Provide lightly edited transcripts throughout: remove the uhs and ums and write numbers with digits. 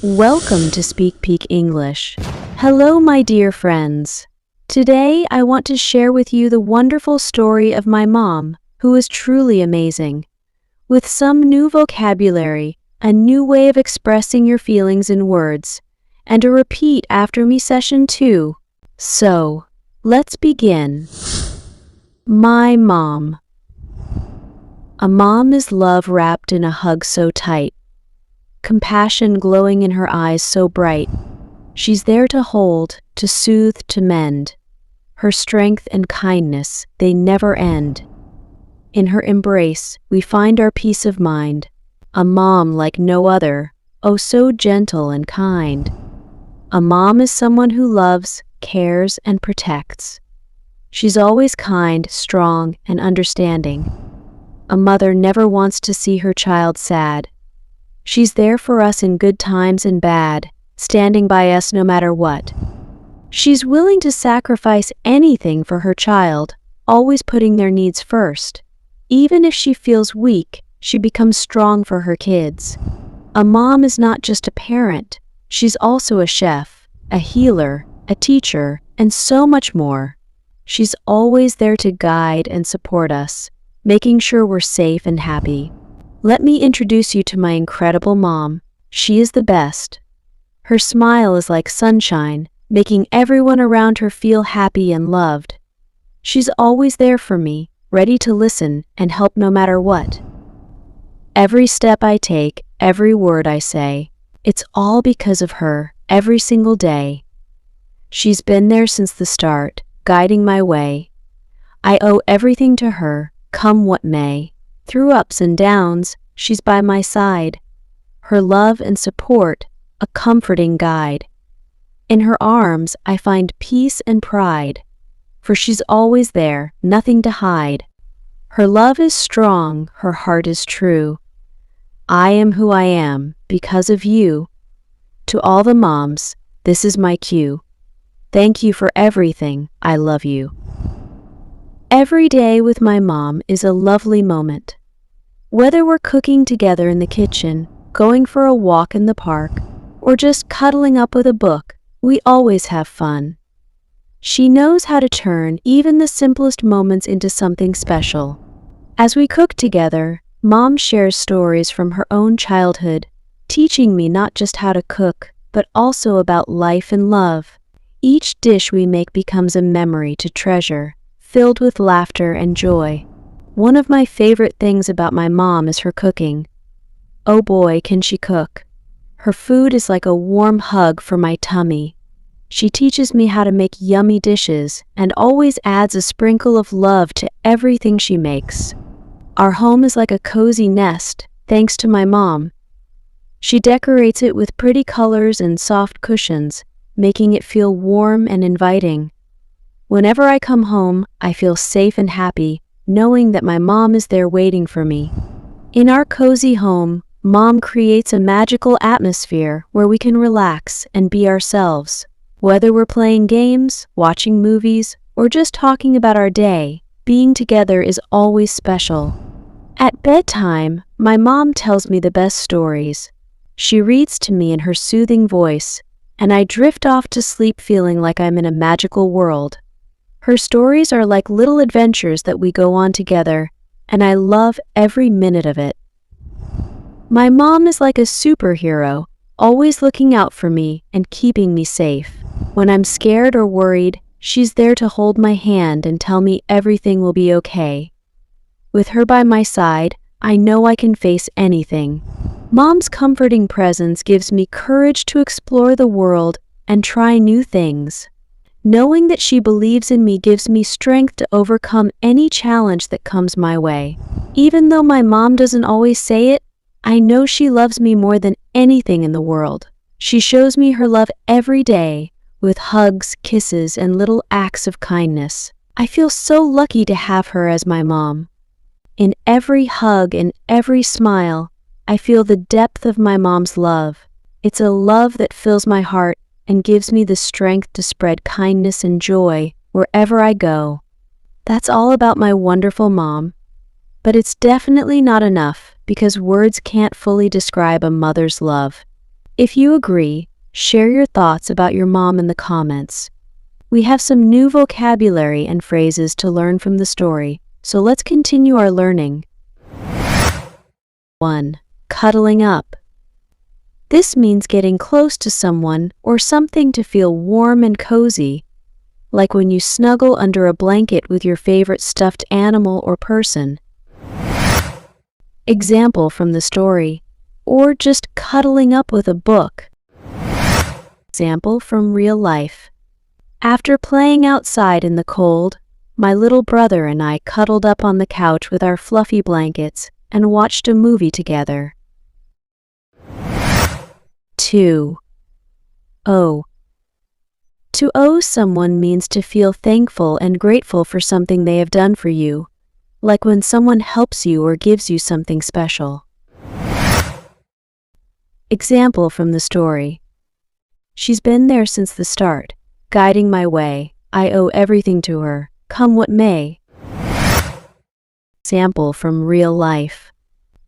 Welcome to Speak Peak English. Hello, my dear friends. Today, I want to share with you the wonderful story of my mom, who is truly amazing. With some new vocabulary, a new way of expressing your feelings in words, and a repeat after me session 2. So, let's begin. My mom. A mom is love wrapped in a hug so tight. Compassion glowing in her eyes so bright. She's there to hold, to soothe, to mend. Her strength and kindness, they never end. In her embrace, we find our peace of mind. A mom like no other, oh so gentle and kind. A mom is someone who loves, cares, and protects. She's always kind, strong, and understanding. A mother never wants to see her child sad. She's there for us in good times and bad, standing by us no matter what. She's willing to sacrifice anything for her child, always putting their needs first. Even if she feels weak, she becomes strong for her kids. A mom is not just a parent, she's also a chef, a healer, a teacher, and so much more. She's always there to guide and support us, making sure we're safe and happy. Let me introduce you to my incredible mom. She is the best. Her smile is like sunshine, making everyone around her feel happy and loved. She's always there for me, ready to listen and help no matter what. Every step I take, every word I say, it's all because of her, every single day. She's been there since the start, guiding my way. I owe everything to her, come what may. Through ups and downs, she's by my side. Her love and support, a comforting guide. In her arms, I find peace and pride. For she's always there, nothing to hide. Her love is strong, her heart is true. I am who I am, because of you. To all the moms, this is my cue. Thank you for everything, I love you. Every day with my mom is a lovely moment. Whether we're cooking together in the kitchen, going for a walk in the park, or just cuddling up with a book, we always have fun. She knows how to turn even the simplest moments into something special. As we cook together, Mom shares stories from her own childhood, teaching me not just how to cook, but also about life and love. Each dish we make becomes a memory to treasure, filled with laughter and joy. One of my favorite things about my mom is her cooking. Oh boy, can she cook. Her food is like a warm hug for my tummy. She teaches me how to make yummy dishes and always adds a sprinkle of love to everything she makes. Our home is like a cozy nest, thanks to my mom. She decorates it with pretty colors and soft cushions, making it feel warm and inviting. Whenever I come home, I feel safe and happy, knowing that my mom is there waiting for me. In our cozy home, Mom creates a magical atmosphere where we can relax and be ourselves. Whether we're playing games, watching movies, or just talking about our day, being together is always special. At bedtime, my mom tells me the best stories. She reads to me in her soothing voice, and I drift off to sleep feeling like I'm in a magical world. Her stories are like little adventures that we go on together, and I love every minute of it. My mom is like a superhero, always looking out for me and keeping me safe. When I'm scared or worried, she's there to hold my hand and tell me everything will be okay. With her by my side, I know I can face anything. Mom's comforting presence gives me courage to explore the world and try new things. Knowing that she believes in me gives me strength to overcome any challenge that comes my way. Even though my mom doesn't always say it, I know she loves me more than anything in the world. She shows me her love every day, with hugs, kisses, and little acts of kindness. I feel so lucky to have her as my mom. In every hug and every smile, I feel the depth of my mom's love. It's a love that fills my heart and gives me the strength to spread kindness and joy wherever I go. That's all about my wonderful mom. But it's definitely not enough because words can't fully describe a mother's love. If you agree, share your thoughts about your mom in the comments. We have some new vocabulary and phrases to learn from the story, so let's continue our learning. 1. Cuddling up. This means getting close to someone or something to feel warm and cozy, like when you snuggle under a blanket with your favorite stuffed animal or person. Example from the story, or just cuddling up with a book. Example from real life. After playing outside in the cold, my little brother and I cuddled up on the couch with our fluffy blankets and watched a movie together. 2. Owe. To owe someone means to feel thankful and grateful for something they have done for you, like when someone helps you or gives you something special. Example from the story. She's been there since the start, guiding my way. I owe everything to her, come what may. Example from real life.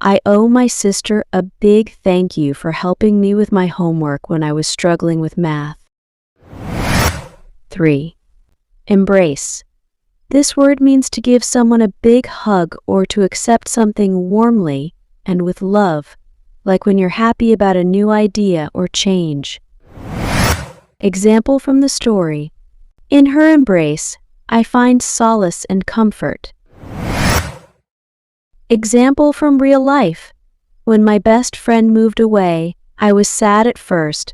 I owe my sister a big thank you for helping me with my homework when I was struggling with math. 3. Embrace. This word means to give someone a big hug or to accept something warmly and with love, like when you're happy about a new idea or change. Example from the story. In her embrace, I find solace and comfort. Example from real life. When my best friend moved away, I was sad at first,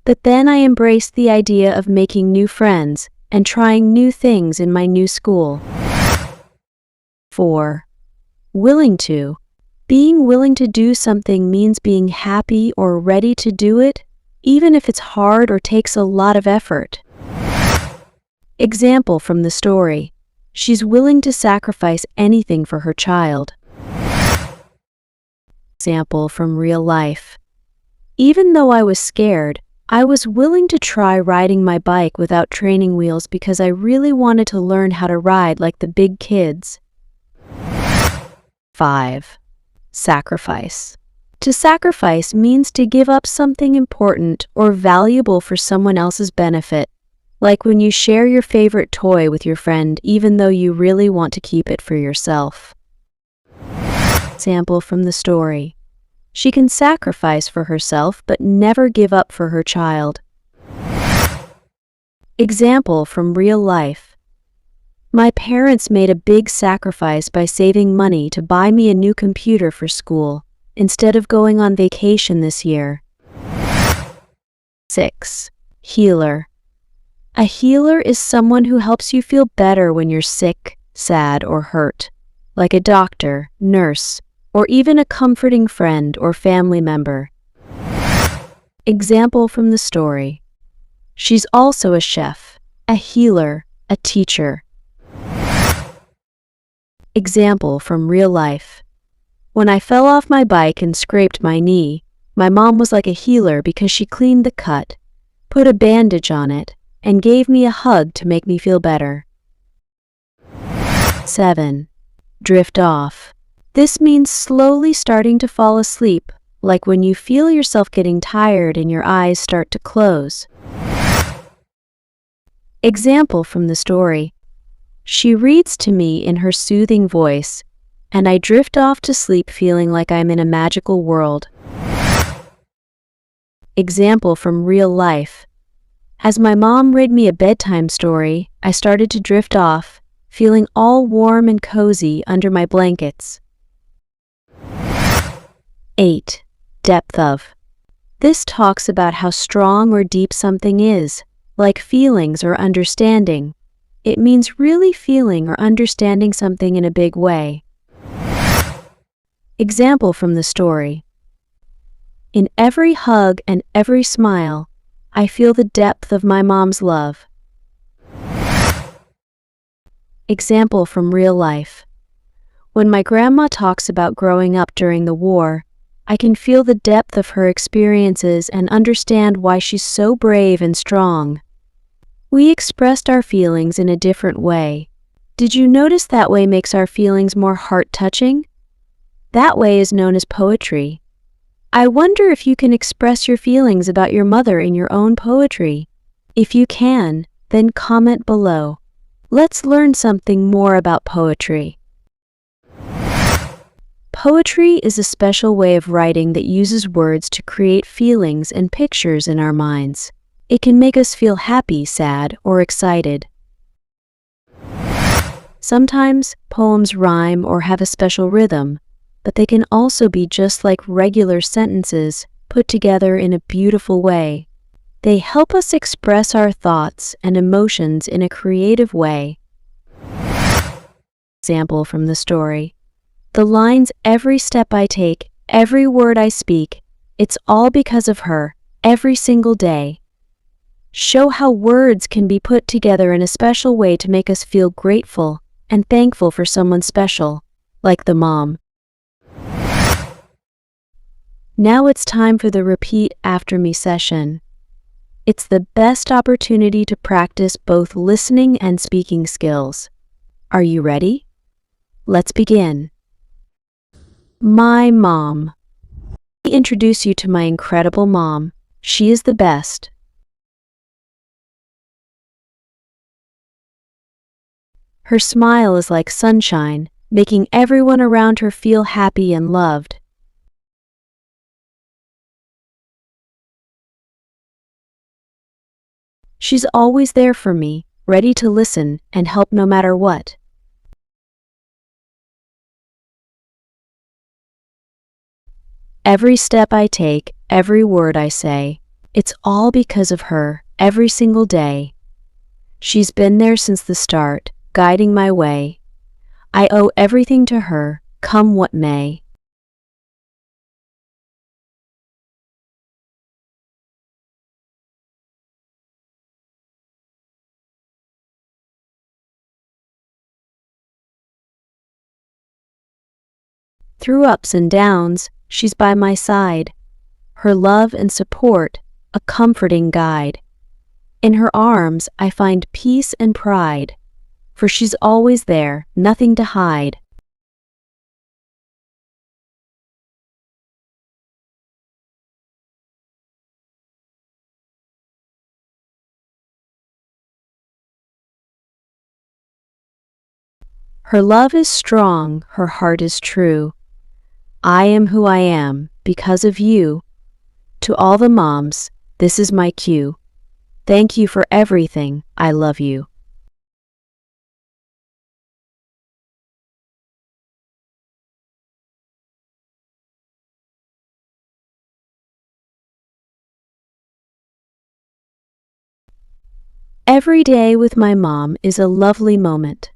but then I embraced the idea of making new friends and trying new things in my new school. 4. Willing to. Being willing to do something means being happy or ready to do it, even if it's hard or takes a lot of effort. Example from the story. She's willing to sacrifice anything for her child. Example from real life. Even though I was scared, I was willing to try riding my bike without training wheels because I really wanted to learn how to ride like the big kids. 5. Sacrifice. To sacrifice means to give up something important or valuable for someone else's benefit, like when you share your favorite toy with your friend even though you really want to keep it for yourself. Example from the story. She can sacrifice for herself but never give up for her child. Example from real life. My parents made a big sacrifice by saving money to buy me a new computer for school, instead of going on vacation this year. 6. Healer. A healer is someone who helps you feel better when you're sick, sad, or hurt, like a doctor, nurse, or even a comforting friend or family member. Example from the story. She's also a chef, a healer, a teacher. Example from real life. When I fell off my bike and scraped my knee, my mom was like a healer because she cleaned the cut, put a bandage on it, and gave me a hug to make me feel better. 7. Drift off. This means slowly starting to fall asleep, like when you feel yourself getting tired and your eyes start to close. Example from the story. She reads to me in her soothing voice, and I drift off to sleep feeling like I'm in a magical world. Example from real life. As my mom read me a bedtime story, I started to drift off, feeling all warm and cozy under my blankets. 8. Depth of. This talks about how strong or deep something is, like feelings or understanding. It means really feeling or understanding something in a big way. Example from the story. In every hug and every smile, I feel the depth of my mom's love. Example from real life. When my grandma talks about growing up during the war, I can feel the depth of her experiences and understand why she's so brave and strong. We expressed our feelings in a different way. Did you notice that way makes our feelings more heart-touching? That way is known as poetry. I wonder if you can express your feelings about your mother in your own poetry. If you can, then comment below. Let's learn something more about poetry. Poetry is a special way of writing that uses words to create feelings and pictures in our minds. It can make us feel happy, sad, or excited. Sometimes poems rhyme or have a special rhythm, but they can also be just like regular sentences put together in a beautiful way. They help us express our thoughts and emotions in a creative way. Example from the story. The lines "every step I take, every word I speak, it's all because of her, every single day," show how words can be put together in a special way to make us feel grateful and thankful for someone special, like the mom. Now it's time for the repeat after me session. It's the best opportunity to practice both listening and speaking skills. Are you ready? Let's begin. My mom. Let me introduce you to my incredible mom. She is the best. Her smile is like sunshine, making everyone around her feel happy and loved. She's always there for me, ready to listen and help no matter what. Every step I take, every word I say, it's all because of her, every single day. She's been there since the start, guiding my way. I owe everything to her, come what may. Through ups and downs, she's by my side. Her love and support, a comforting guide. In her arms, I find peace and pride, for she's always there, nothing to hide. Her love is strong, her heart is true. I am who I am because of you. To all the moms, this is my cue. Thank you for everything, I love you. Every day with my mom is a lovely moment.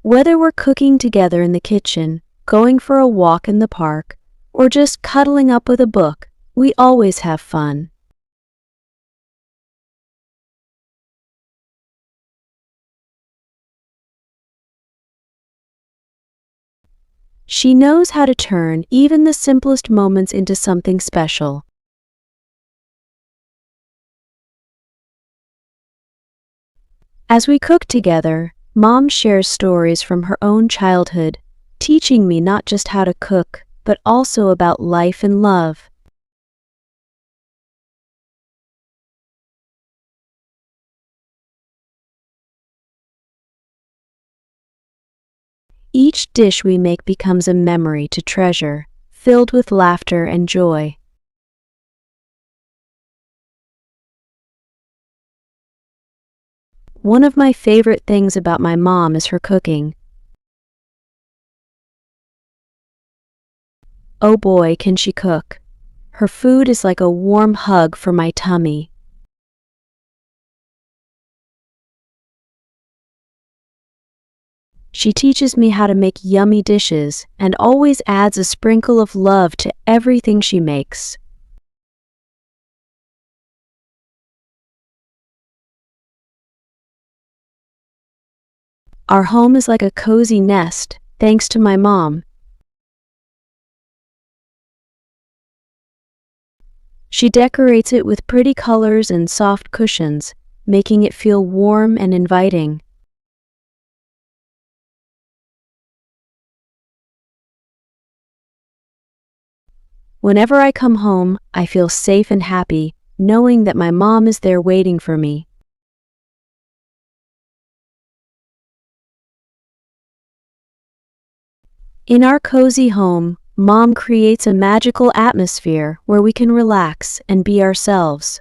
Whether we're cooking together in the kitchen, going for a walk in the park, or just cuddling up with a book, we always have fun. She knows how to turn even the simplest moments into something special. As we cook together, Mom shares stories from her own childhood, teaching me not just how to cook, but also about life and love. Each dish we make becomes a memory to treasure, filled with laughter and joy. One of my favorite things about my mom is her cooking. Oh boy, can she cook. Her food is like a warm hug for my tummy. She teaches me how to make yummy dishes and always adds a sprinkle of love to everything she makes. Our home is like a cozy nest, thanks to my mom. She decorates it with pretty colors and soft cushions, making it feel warm and inviting. Whenever I come home, I feel safe and happy, knowing that my mom is there waiting for me. In our cozy home, Mom creates a magical atmosphere where we can relax and be ourselves.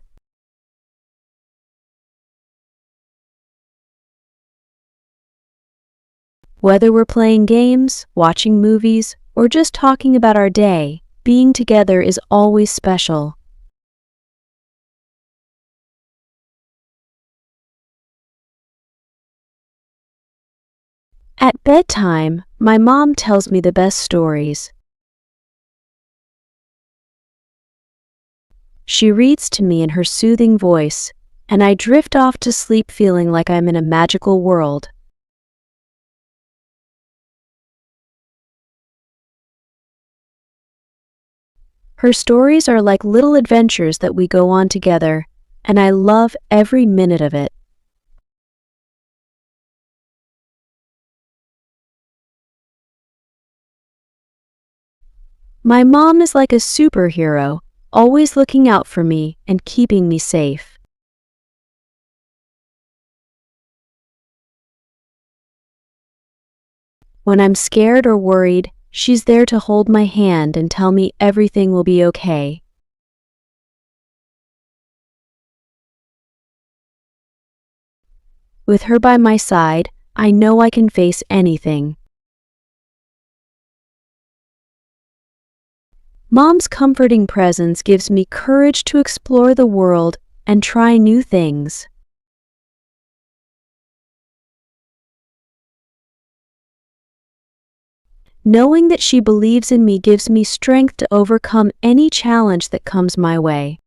Whether we're playing games, watching movies, or just talking about our day, being together is always special. At bedtime, my mom tells me the best stories. She reads to me in her soothing voice, and I drift off to sleep feeling like I'm in a magical world. Her stories are like little adventures that we go on together, and I love every minute of it. My mom is like a superhero, always looking out for me and keeping me safe. When I'm scared or worried, she's there to hold my hand and tell me everything will be okay. With her by my side, I know I can face anything. Mom's comforting presence gives me courage to explore the world and try new things. Knowing that she believes in me gives me strength to overcome any challenge that comes my way.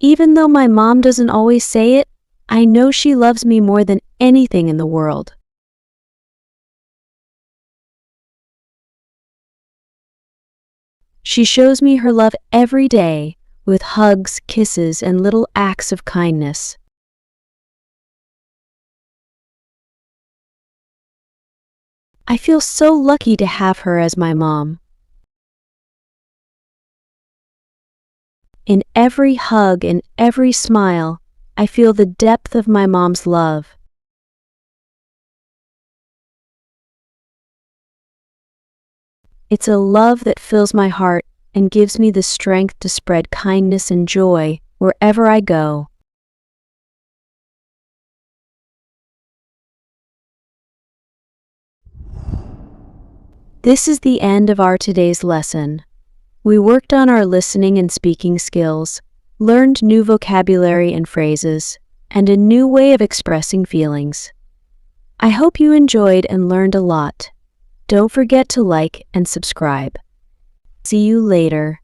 Even though my mom doesn't always say it, I know she loves me more than anything in the world. She shows me her love every day, with hugs, kisses, and little acts of kindness. I feel so lucky to have her as my mom. In every hug and every smile, I feel the depth of my mom's love. It's a love that fills my heart and gives me the strength to spread kindness and joy wherever I go. This is the end of our today's lesson. We worked on our listening and speaking skills, learned new vocabulary and phrases, and a new way of expressing feelings. I hope you enjoyed and learned a lot. Don't forget to like and subscribe. See you later.